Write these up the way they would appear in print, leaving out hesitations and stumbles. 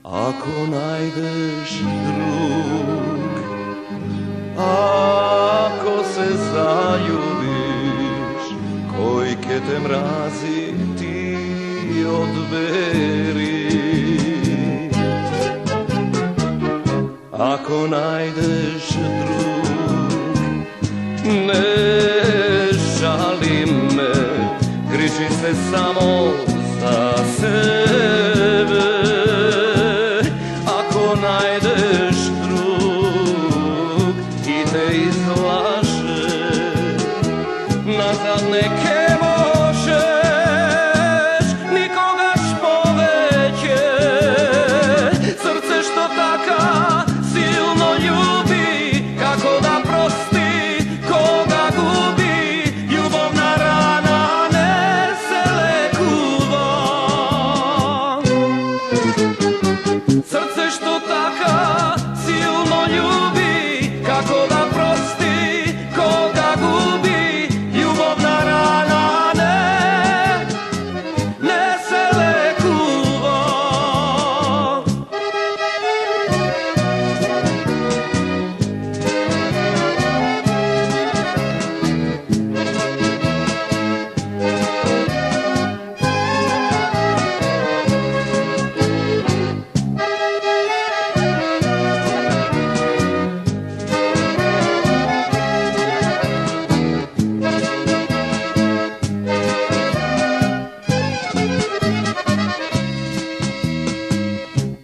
Ako najdeš drug, ako se zaljubiš, koji ke te mrazi ti odberi. Ako najdeš drug, ne žali me, kriči se samo za sebe. Ako najdeš drug i te izlaže, nazad neke možeš, nikogaš poveće. Srce što taka silno ljubi, kako da prosti koga gubi. Ljubovna rana ne se lekuva. Srce što taka silno ljubi, kako da prosti koga gubi. Ljubovna rana ne se lekuva.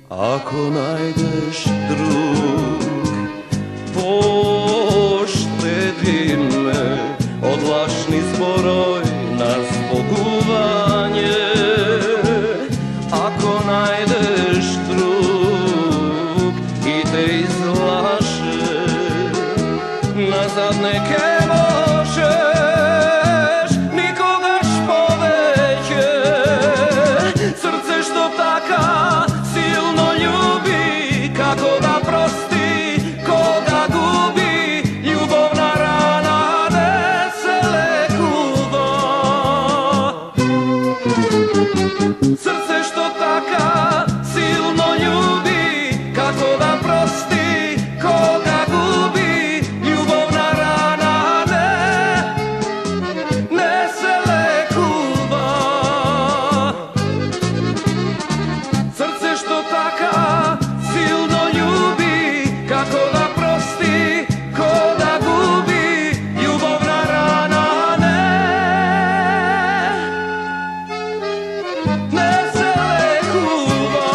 Ako najdeš drug, poštedi me od lažnih zboroj na zboguvanje. Ako najdeš drug i te izlaže, nazad neke možeš, nikogaš poveće. Srce što taka silno ljubi, kako da prosti koga gubi. Ljubovna rana ne se lekuva. Srce što taka silno ljubi, kako da prosti koga gubi. Ljubovna rana ne se lekuva. Srce što taka silno ljubi, kako da prosti koga gubi. Ljubovna rana ne se lekuva.